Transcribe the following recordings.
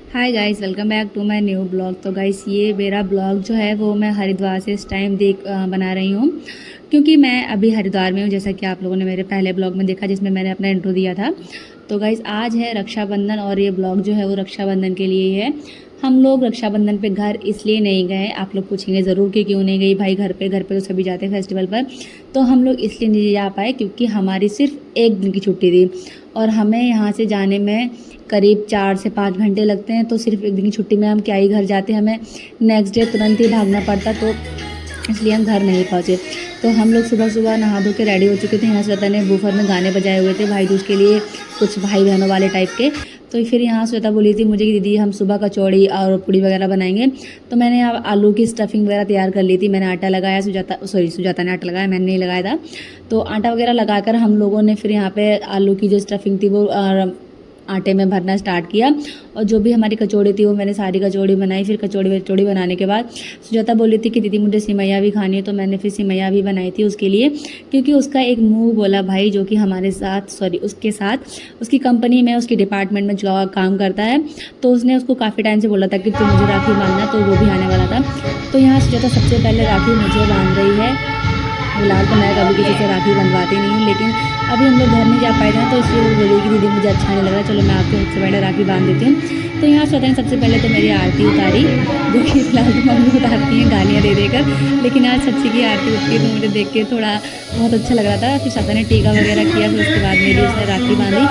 Hi guys, welcome back to my new blog. तो guys, ये मेरा ब्लॉग जो है वो मैं हरिद्वार से इस टाइम बना रही हूँ, क्योंकि मैं अभी हरिद्वार में हूँ, जैसा कि आप लोगों ने मेरे पहले ब्लॉग में देखा जिसमें मैंने अपना इंट्रो दिया था। तो गाइस, आज है रक्षाबंधन और ये ब्लॉग जो है वो रक्षाबंधन के लिए ही है। हम लोग रक्षाबंधन पे घर इसलिए नहीं गए, आप लोग पूछेंगे ज़रूर कि क्यों नहीं गई भाई, घर पे तो सभी जाते हैं फेस्टिवल पर। तो हम लोग इसलिए नहीं जा पाए क्योंकि हमारी सिर्फ एक दिन की छुट्टी थी और हमें यहाँ से जाने में करीब 4 से 5 घंटे लगते हैं। तो सिर्फ एक दिन की छुट्टी में हम क्या ही घर जाते, हमें नेक्स्ट डे तुरंत ही भागना पड़ता, तो इसलिए हम घर नहीं पहुँचे। तो हम लोग सुबह सुबह नहा धो के रेडी हो चुके थे। यहाँ श्वेता ने बूफर में गाने बजाए हुए थे भाई दूज के लिए, कुछ भाई बहनों वाले टाइप के। तो फिर यहाँ श्वेता बोली थी मुझे कि दीदी हम सुबह कचौड़ी और पूड़ी वगैरह बनाएंगे। तो मैंने यहाँ आलू की स्टफिंग वगैरह तैयार कर ली थी। मैंने आटा लगाया, सुजाता ने आटा लगाया, मैंने नहीं लगाया था। तो आटा वगैरह लगाकर हम लोगों ने फिर यहाँ पे आलू की जो स्टफिंग थी वो आटे में भरना स्टार्ट किया। और जो भी हमारी कचौड़ी थी वो मैंने सारी कचौड़ी बनाई। फिर कचौड़ी बनाने के बाद सुजाता बोली थी कि दीदी मुझे सिमैया भी खानी है, तो मैंने फिर सिमैया भी बनाई थी उसके लिए, क्योंकि उसका एक मुंह बोला भाई जो कि हमारे साथ उसके साथ उसकी कंपनी में उसकी डिपार्टमेंट में जो काम करता है, तो उसने उसको काफ़ी टाइम से बोला था कि तू मुझे राखी बांधना, तो वो भी आने वाला था। तो यहाँ सुजाता सबसे पहले राखी मुझे बांध रही है। फिलहाल तो मैं कभी किसी से राखी बंधवाती नहीं हूँ, लेकिन अभी हम लोग घर नहीं जा पाए थे, तो इसलिए वो बोली कि दीदी मुझे अच्छा नहीं लग रहा, चलो मैं आपके सबसे पहले राखी बांध देती हूँ। तो यहाँ श्वेता ने सबसे पहले तो मेरी आरती उतारी, जो कि फिलहाल तो मम्मी उतारती हैं गालियाँ दे देकर, लेकिन आज सच्ची की आरती उठती है तो मुझे देख के थोड़ा बहुत अच्छा लग रहा था। फिर श्वेता ने टीका वगैरह किया, फिर उसके बाद मेरी उसने राखी बांधी।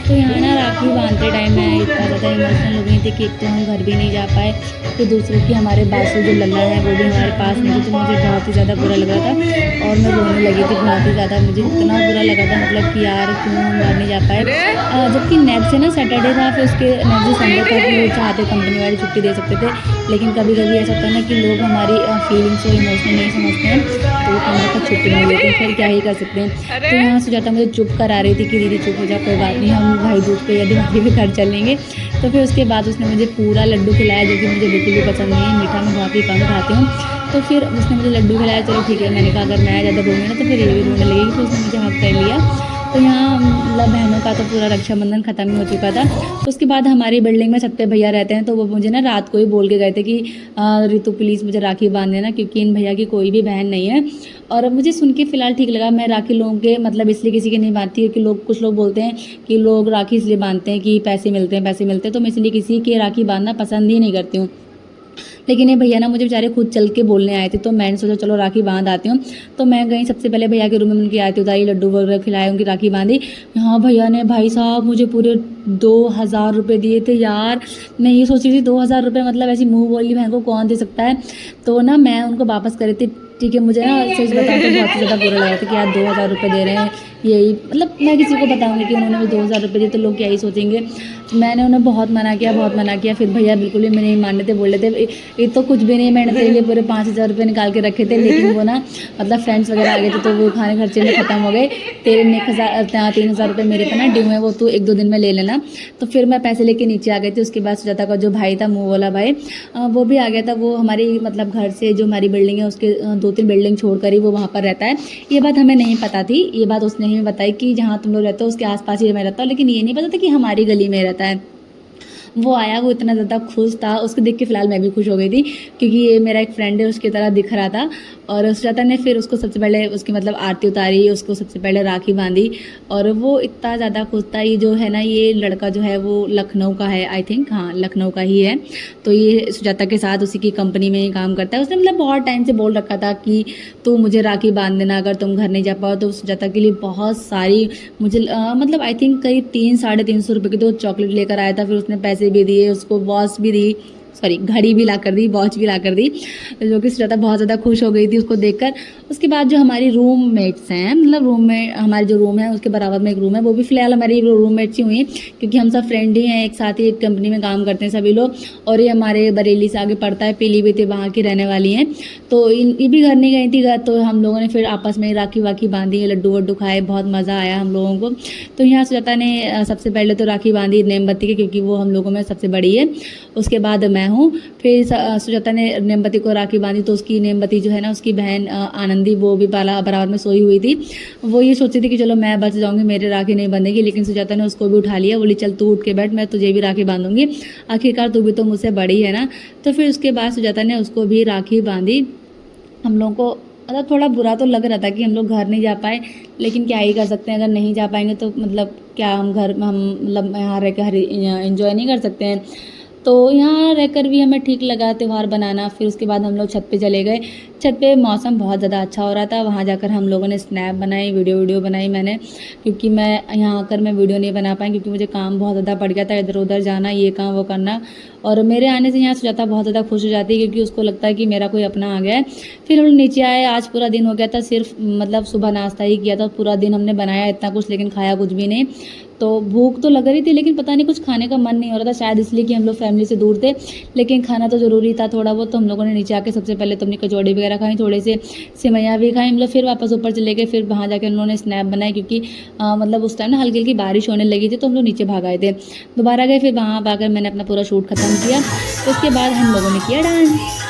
तो यहाँ ना राखी बांधते टाइम मैं इतना ज़्यादा इमोशनल हो गई थी कि एक तो हम घर भी नहीं जा पाए, फिर दूसरे की हमारे बासु जो लल्ला है वो भी हमारे पास नहीं थी, तो मुझे बहुत ही ज़्यादा बुरा लग रहा था और मैं रोने लगी थी बहुत ही ज़्यादा। मुझे इतना बुरा लगा था, मतलब कि यार क्यों हम घर नहीं जा पाए। जबकि नेक्स्ट है ना सैटरडे था, फिर उसके नेक्स्ट संडे था, फिर वो चाहते कंपनी वाले छुट्टी दे सकते थे, लेकिन कभी कभी ऐसा होता है ना कि लोग हमारी फीलिंग्स और इमोशन नहीं समझते हैं, तो वो कंपनी का छुट्टी नहीं देते, फिर क्या ही कर सकते हैं। तो यहाँ सुजाता मुझे चुप करा रही थी कि दीदी चुप हो जा, कोई बात नहीं, हम भाई दूज पे या दिवाली पे घर चलेंगे। तो फिर उसके बाद उसने मुझे पूरा लड्डू खिलाया, जो कि मुझे बिल्कुल भी पसंद नहीं है, मीठा मैं बहुत ही कम खाती हूँ। तो फिर उसने मुझे लड्डू खिलाया, चलो ठीक है, मैंने कहा अगर मैं ज़्यादा रोऊंगी ना तो फिर ये भी रोने लगेगी, फिर उसने मुझे हक कर लिया। तो यहाँ मतलब बहनों का तो पूरा रक्षाबंधन ख़त्म ही हो चुका था। उसके बाद हमारी बिल्डिंग में छत भैया रहते हैं, तो वो मुझे ना रात को ही बोल के गए थे कि रितु प्लीज़ मुझे राखी बांध देना, क्योंकि इन भैया की कोई भी बहन नहीं है। और मुझे सुन के फ़िलहाल ठीक लगा। मैं राखी लोगों के मतलब इसलिए किसी के नहीं बांधती है कि कुछ लोग बोलते हैं कि लोग राखी इसलिए बांधते हैं कि पैसे मिलते हैं, तो मैं इसलिए किसी के राखी बांधना पसंद ही नहीं करती हूँ। लेकिन ये भैया ना मुझे बेचारे खुद चल के बोलने आए थे, तो मैंने सोचा चलो राखी बांध आती हूँ। तो मैं गई सबसे पहले भैया के रूम में, उनकी आरती उतारी, लड्डू वगैरह खिलाए, उनकी राखी बांधी। यहाँ भैया ने भाई साहब मुझे पूरे 2000 रुपये दिए थे यार। मैं ये सोच रही थी 2000 रुपये मतलब ऐसी मुँह बोली बहन को कौन दे सकता है। तो ना मैं उनको वापस कर रही थी। ठीक है, मुझे ना सच बताऊँ तो बहुत ही ज़्यादा बुरा लगा था कि यार 2000 रुपये दे रहे हैं, यही मतलब मैं किसी को बताऊँगी कि उन्होंने मुझे 2000 रुपये दिए तो लोग क्या ही सोचेंगे। मैंने उन्हें बहुत मना किया, फिर भैया बिल्कुल भी मैं नहीं मानने थे, बोल रहे थे ये तो कुछ भी नहीं, मैंने तेरे लिए पूरे 5000 रुपये निकाल के रखे थे, लेकिन वो ना मतलब फ्रेंड्स वगैरह आ गए थे तो वो खाने खर्चे में ख़त्म हो गए। तेरे 3000 रुपये मेरे पे ना ड्यू है, वो तू 1-2 दिन में ले लेना। तो फिर मैं पैसे लेके नीचे आ गई थी। उसके बाद सुजाता का जो भाई था, मुँह वाला भाई, वो भी आ गया था। वो हमारी मतलब घर से जो हमारी बिल्डिंग है उसके 2-3 बिल्डिंग छोड़कर ही वो वहाँ पर रहता है। ये बात हमें नहीं पता थी, ये बात उसने ही बताई कि जहाँ तुम लोग रहते हो उसके आसपास ही मैं रहता हूँ, लेकिन ये नहीं पता था कि हमारी गली में रहता है। वो आया, वो इतना ज़्यादा खुश था, उसको देख के फ़िलहाल मैं भी खुश हो गई थी, क्योंकि ये मेरा एक फ्रेंड है उसकी तरह दिख रहा था। और सुजाता ने फिर उसको सबसे पहले उसकी मतलब आरती उतारी, उसको सबसे पहले राखी बांधी, और वो इतना ज़्यादा खुश था। ये जो है ना, ये लड़का जो है वो लखनऊ का है, आई थिंक, हाँ लखनऊ का ही है। तो ये सुजाता के साथ उसी की कंपनी में ही काम करता है। उसने मतलब बहुत टाइम से बोल रखा था कि तू मुझे राखी बांध देना अगर तुम घर नहीं जा पाओ। तो सुजाता के लिए बहुत सारी मुझे मतलब आई थिंक करीब 300-350 रुपये की तो चॉकलेट लेकर आया था। फिर उसने पैसे भी दिए, उसको वॉच भी दी, सॉरी घड़ी भी ला कर दी, वॉच भी ला कर दी, जो कि सुजाता बहुत ज़्यादा खुश हो गई थी उसको देखकर। उसके बाद जो हमारी रूममेट्स हैं, मतलब रूम में हमारे जो रूम है उसके बराबर में एक रूम है, वो भी फिलहाल हमारी रूममेट्स ही हुई हैं, क्योंकि हम सब फ्रेंड ही हैं, एक साथ ही एक कंपनी में काम करते हैं सभी लोग। और ये हमारे बरेली से आगे पड़ता है, पीलीभीत वहाँ की रहने वाली हैं। तो ये भी घर नहीं गई थी घर, तो हम लोगों ने फिर आपस में राखी वाखी बांधी, लड्डू वड्डू खाए, बहुत मज़ा आया हम लोगों को। तो यहाँ सुजाता ने सबसे पहले तो राखी बांधी नेमबत्ती की, क्योंकि वो हम लोगों में सबसे बड़ी है। उसके बाद मैं हूँ। फिर सुजाता ने नेमबती को राखी बांधी तो उसकी नेमबती जो है ना, उसकी बहन आनंदी, वो भी बराबर में सोई हुई थी। वो ये सोचती थी कि चलो मैं बच जाऊँगी, मेरे राखी नहीं बंधेगी, लेकिन सुजाता ने उसको भी उठा लिया। बोली चल तू उठ के बैठ, मैं तुझे भी राखी बांधूंगी, आखिरकार तू भी तो मुझसे बड़ी है ना। तो फिर उसके बाद सुजाता ने उसको भी राखी बांधी। हम लोगों को मतलब थोड़ा बुरा तो लग रहा था कि हम लोग घर नहीं जा पाए, लेकिन क्या ही कर सकते हैं, अगर नहीं जा पाएंगे तो मतलब क्या हम घर में हम मतलब यहाँ रह कर एंजॉय नहीं कर सकते हैं। तो यहाँ रहकर भी हमें ठीक लगा त्यौहार बनाना। फिर उसके बाद हम लोग छत पे चले गए। छत पे मौसम बहुत ज़्यादा अच्छा हो रहा था। वहाँ जाकर हम लोगों ने स्नैप बनाई, वीडियो बनाई मैंने, क्योंकि मैं यहाँ आकर मैं वीडियो नहीं बना पाई, क्योंकि मुझे काम बहुत ज़्यादा पड़ गया था, इधर उधर जाना, ये काम वो करना। और मेरे आने से यहाँ सुजाता बहुत ज़्यादा खुश हो जाती है, क्योंकि उसको लगता है कि मेरा कोई अपना आ गया है। फिर हम लोग नीचे आए। आज पूरा दिन हो गया था, सिर्फ मतलब सुबह नाश्ता ही किया था, पूरा दिन हमने बनाया इतना कुछ, लेकिन खाया कुछ भी नहीं। तो भूख तो लग रही थी, लेकिन पता नहीं कुछ खाने का मन नहीं हो रहा था, शायद इसलिए कि हम लोग फैमिली से दूर थे, लेकिन खाना तो ज़रूरी था थोड़ा बहुत। तो हम लोगों ने नीचे आके सबसे पहले तो अपनी कचौड़ी वगैरह खाई, थोड़े से सिमैया भी खाई हम लोग। फिर वापस ऊपर चले गए। फिर वहाँ जाके उन्होंने स्नैप बनाए, क्योंकि मतलब उस टाइम ना हल्की हल्की बारिश होने लगी थी, तो हम लोग नीचे भाग आए थे। दोबारा गए, फिर वहाँ आकर मैंने अपना पूरा शूट ख़त्म किया। तो उसके बाद हम लोगों ने किया डांस।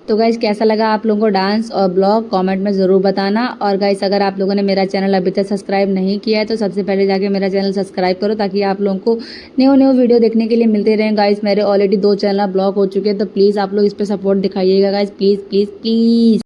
तो गाइस कैसा लगा आप लोगों को डांस और ब्लॉग कमेंट में ज़रूर बताना। और गाइस अगर आप लोगों ने मेरा चैनल अभी तक सब्सक्राइब नहीं किया है तो सबसे पहले जाके मेरा चैनल सब्सक्राइब करो, ताकि आप लोगों को न्यू वीडियो देखने के लिए मिलते रहें। गाइस मेरे ऑलरेडी 2 चैनल ब्लॉक हो चुके हैं, तो प्लीज़ आप लोग इस पर सपोर्ट दिखाइएगा गाइस, प्लीज़ प्लीज़ प्लीज़।